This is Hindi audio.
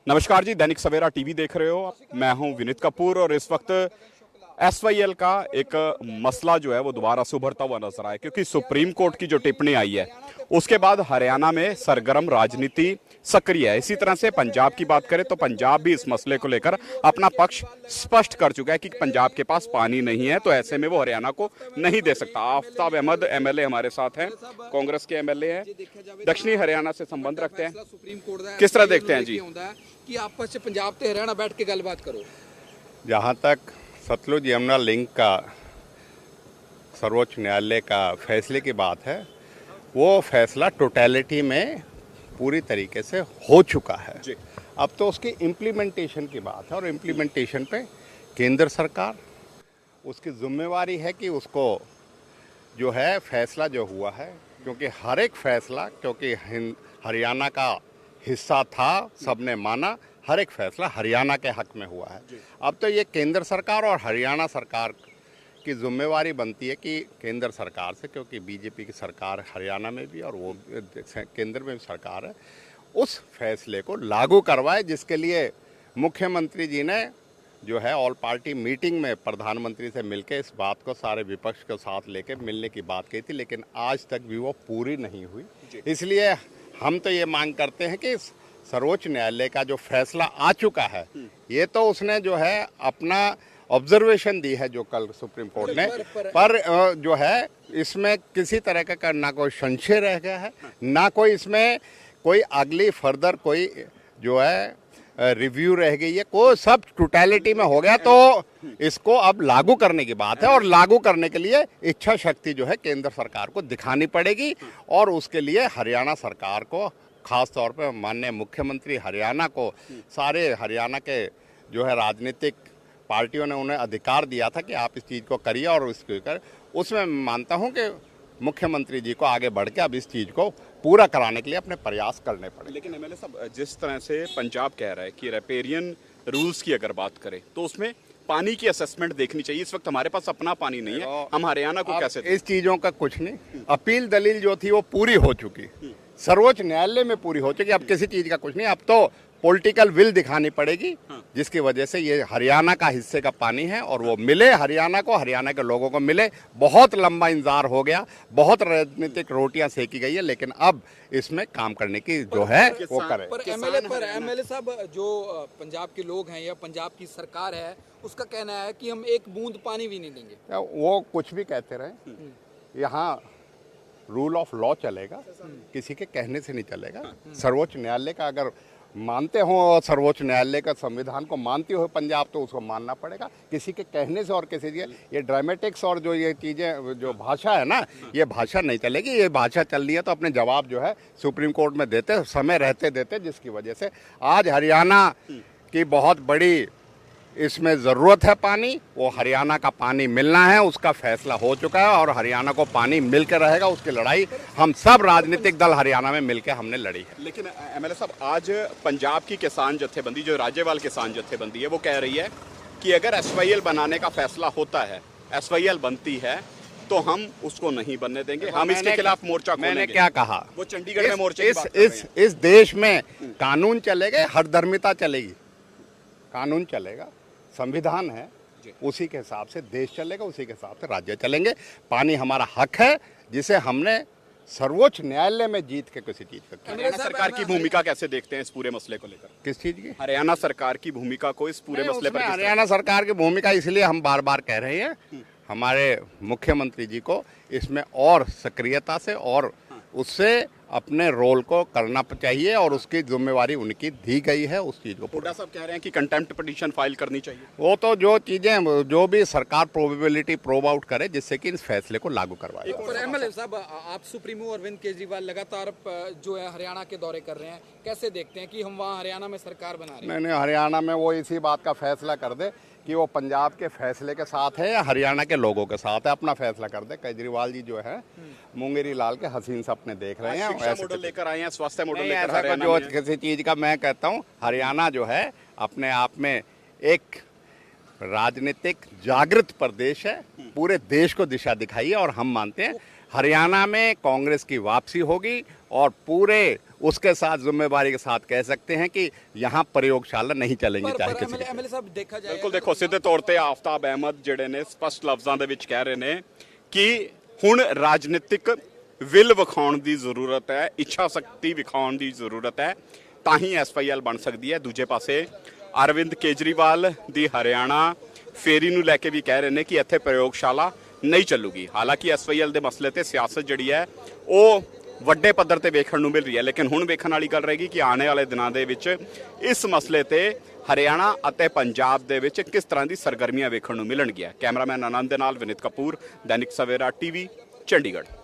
नमस्कार जी, दैनिक सवेरा टीवी देख रहे हो। मैं हूं विनीत कपूर और इस वक्त एसवाईएल का एक मसला जो है वो दोबारा से उभरता हुआ नजर आया, क्योंकि सुप्रीम कोर्ट की जो टिप्पणी आई है उसके बाद हरियाणा में सरगर्म राजनीति सक्रिय है। इसी तरह से पंजाब की बात करें तो पंजाब भी इस मसले को लेकर अपना पक्ष स्पष्ट कर चुका है कि पंजाब के पास पानी नहीं है, तो ऐसे में वो हरियाणा को नहीं दे सकता। आफ्ताब अहमद एमएलए हमारे साथ हैं, कांग्रेस के एमएलए हैं, दक्षिणी हरियाणा से संबंध रखते हैं। किस तरह देखते हैं जी कि आपस में पंजाब ते हरियाणा बैठ के गलबात करो? जहाँ तक सतलुज यमुना लिंक का सर्वोच्च न्यायालय का फैसले की बात है, वो फैसला टोटलिटी में पूरी तरीके से हो चुका है। अब तो उसकी इम्प्लीमेंटेशन की बात है और इम्प्लीमेंटेशन पे केंद्र सरकार, उसकी जिम्मेवारी है कि उसको जो है फैसला जो हुआ है, क्योंकि हर एक फैसला क्योंकि हरियाणा का हिस्सा था, सबने माना, हर एक फैसला हरियाणा के हक में हुआ है। अब तो ये केंद्र सरकार और हरियाणा सरकार की जिम्मेवारी बनती है कि केंद्र सरकार से, क्योंकि बीजेपी की सरकार हरियाणा में भी और वो केंद्र में भी सरकार है, उस फैसले को लागू करवाए, जिसके लिए मुख्यमंत्री जी ने जो है ऑल पार्टी मीटिंग में प्रधानमंत्री से मिलकर इस बात को सारे विपक्ष के साथ लेकर मिलने की बात कही थी, लेकिन आज तक भी वो पूरी नहीं हुई। इसलिए हम तो ये मांग करते हैं कि सर्वोच्च न्यायालय का जो फैसला आ चुका है, ये तो उसने जो है अपना ऑब्जर्वेशन दी है जो कल सुप्रीम कोर्ट ने, पर जो है इसमें किसी तरह का ना कोई संशय रह गया है, ना कोई इसमें कोई अगली फर्दर कोई जो है रिव्यू रह गई है, को सब टोटलिटी में हो गया। तो इसको अब लागू करने की बात है और लागू करने के लिए इच्छा शक्ति जो है केंद्र सरकार को दिखानी पड़ेगी और उसके लिए हरियाणा सरकार को, खास तौर पे माननीय मुख्यमंत्री हरियाणा को, सारे हरियाणा के जो है राजनीतिक पार्टियों ने उन्हें अधिकार दिया था कि आप इस चीज़ को करिए और इसको कर, उसमें मानता हूं कि मुख्यमंत्री जी को आगे बढ़ के अब इस चीज़ को पूरा कराने के लिए अपने प्रयास करने पड़े। लेकिन एमएलए साहब, जिस तरह से पंजाब कह रहा है कि रेपेरियन रूल्स की अगर बात करें तो उसमें पानी की असेसमेंट देखनी चाहिए। इस वक्त हमारे पास अपना पानी नहीं है, हम हरियाणा को कैसे इस चीज़ों का कुछ नहीं, अपील दलील जो थी वो पूरी हो चुकी, सर्वोच्च न्यायालय में पूरी हो चुकी, अब किसी चीज़ का कुछ नहीं। अब तो पॉलिटिकल विल दिखानी पड़ेगी, जिसकी वजह से ये हरियाणा का हिस्से का पानी है और वो मिले हरियाणा को, हरियाणा के लोगों को मिले। बहुत लंबा इंतजार हो गया, बहुत राजनीतिक रोटियां सेकी गई है, लेकिन अब इसमें काम करने की जो है वो करें। पर एमएलए साहब, जो पंजाब के लोग हैं या पंजाब की सरकार है, उसका कहना है कि हम एक बूंद पानी भी नहीं देंगे। वो कुछ भी कहते रहे, यहाँ रूल ऑफ लॉ चलेगा, किसी के कहने से नहीं चलेगा। सर्वोच्च न्यायालय का अगर मानते हो और सर्वोच्च न्यायालय का संविधान को मानती हो पंजाब, तो उसको मानना पड़ेगा। किसी के कहने से और किसी के ये ड्रामेटिक्स और जो ये चीज़ें जो भाषा है ना, ये भाषा नहीं चलेगी। ये भाषा चल रही है तो अपने जवाब जो है सुप्रीम कोर्ट में देते, समय रहते देते, जिसकी वजह से आज हरियाणा की बहुत बड़ी इसमें ज़रूरत है पानी, वो हरियाणा का पानी मिलना है, उसका फैसला हो चुका है और हरियाणा को पानी मिलकर रहेगा। उसकी लड़ाई हम सब राजनीतिक दल हरियाणा में मिलकर हमने लड़ी है। लेकिन एमएलए साहब, आज पंजाब की किसान जत्थेबंदी, जो राज्यपाल किसान जत्थेबंदी है, वो कह रही है कि अगर एसवाईएल बनाने का फैसला होता है, एसवाईएल बनती है, तो हम उसको नहीं बनने देंगे, हम इसके खिलाफ मोर्चा खोलेंगे। मैंने क्या कहा? वो चंडीगढ़ में मोर्चे की बात कर रहे हैं। इस देश में कानून चलेगा, हरधर्मिता चलेगी, कानून चलेगा, संविधान है, उसी के हिसाब से देश चलेगा, उसी के हिसाब से राज्य चलेंगे। पानी हमारा हक है, जिसे हमने सर्वोच्च न्यायालय में जीत के किसी चीज का। हरियाणा सरकार की भूमिका कैसे देखते हैं इस पूरे मसले को लेकर? किस चीज की? हरियाणा सरकार की भूमिका को इस पूरे मसले पर? हरियाणा सरकार की भूमिका इसलिए हम बार बार कह रहे हैं, हमारे मुख्यमंत्री जी को इसमें और सक्रियता से और उससे अपने रोल को करना चाहिए और उसकी जिम्मेवारी उनकी दी गई है। उस चीज़ को हुड्डा साहब कह रहे हैं कि कंटेम्प्ट पिटीशन फाइल करनी चाहिए। वो तो जो चीज़ें जो भी सरकार प्रोबेबिलिटी प्रूव आउट करे, जिससे कि इस फैसले को लागू करवाए। पर एमएलए साहब, आप सुप्रीमो अरविंद केजरीवाल लगातार जो है हरियाणा के दौरे कर रहे हैं, कैसे देखते हैं कि हम वहाँ हरियाणा में सरकार बना रहे हैं? मैंने हरियाणा में वो इसी बात का फैसला कर दे कि वो पंजाब के फैसले के साथ है या हरियाणा के लोगों के साथ है, अपना फैसला कर दे। केजरीवाल जी जो है मुंगेरी लाल के हसीन सपने देख रहे हैं, मॉडल लेकर आए हैं, स्वास्थ्य मॉडल लेकर ऐसा जो किसी चीज का मैं कहता हूँ, हरियाणा जो है अपने आप में एक राजनीतिक जागृत प्रदेश है, पूरे देश को दिशा दिखाई है और हम मानते हैं हरियाणा में कांग्रेस की वापसी होगी और पूरे उसके साथ जिम्मेवारी के साथ कह सकते हैं कि यहाँ प्रयोगशाला नहीं चलेंगी चाहे किसी के। एमएलए साहब देखा जाए ਬਿਲਕੁਲ ਦੇਖੋ ਸਿੱਧੇ ਤੌਰ ਤੇ ਆਫਤਾਬ ਅਹਿਮਦ ਜਿਹੜੇ ਨੇ ਸਪਸ਼ਟ ਲਫ਼ਜ਼ਾਂ ਦੇ ਵਿੱਚ ਕਹਿ ਰਹੇ ਨੇ ਕਿ ਹੁਣ ਰਾਜਨੀਤਿਕ ਵਿਲ ਵਿਖਾਉਣ ਦੀ ਜ਼ਰੂਰਤ ਹੈ, ਇੱਛਾ ਸ਼ਕਤੀ ਵਿਖਾਉਣ ਦੀ ਜ਼ਰੂਰਤ ਹੈ, ਤਾਂ ਹੀ ਐਸਵਾਈਐਲ ਬਣ ਸਕਦੀ ਹੈ। ਦੂਜੇ ਪਾਸੇ ਅਰਵਿੰਦ ਕੇਜਰੀਵਾਲ ਦੀ ਹਰਿਆਣਾ ਫੇਰੀ ਨੂੰ ਲੈ ਕੇ ਵੀ ਕਹਿ ਰਹੇ ਨੇ ਕਿ ਇੱਥੇ ਪ੍ਰਯੋਗਸ਼ਾਲਾ ਨਹੀਂ ਚੱਲੂਗੀ। ਹਾਲਾਂਕਿ ਐਸਵਾਈਐਲ ਦੇ ਮਸਲੇ ਤੇ ਸਿਆਸਤ ਜਿਹੜੀ ਹੈ ਉਹ ਵੱਡੇ ਪੱਧਰ ਤੇ ਵੇਖਣ ਨੂੰ ਮਿਲ ਰਹੀ ਹੈ, ਲੇਕਿਨ ਹੁਣ ਵੇਖਣ ਵਾਲੀ ਗੱਲ ਰਹੇਗੀ ਕਿ ਆਉਣ ਵਾਲੇ ਦਿਨਾਂ ਦੇ ਵਿੱਚ ਇਸ ਮਸਲੇ ਤੇ ਹਰਿਆਣਾ ਅਤੇ ਪੰਜਾਬ ਦੇ ਵਿੱਚ ਕਿਸ ਤਰ੍ਹਾਂ ਦੀ ਸਰਗਰਮੀਆਂ ਵੇਖਣ ਨੂੰ ਮਿਲਣਗੀਆਂ। ਕੈਮਰਾਮੈਨ ਆਨੰਦ ਦੇ ਨਾਲ ਵਿਨੀਤ ਕਪੂਰ, ਦੈਨਿਕ ਸਵੇਰਾ ਟੀਵੀ, ਚੰਡੀਗੜ੍ਹ।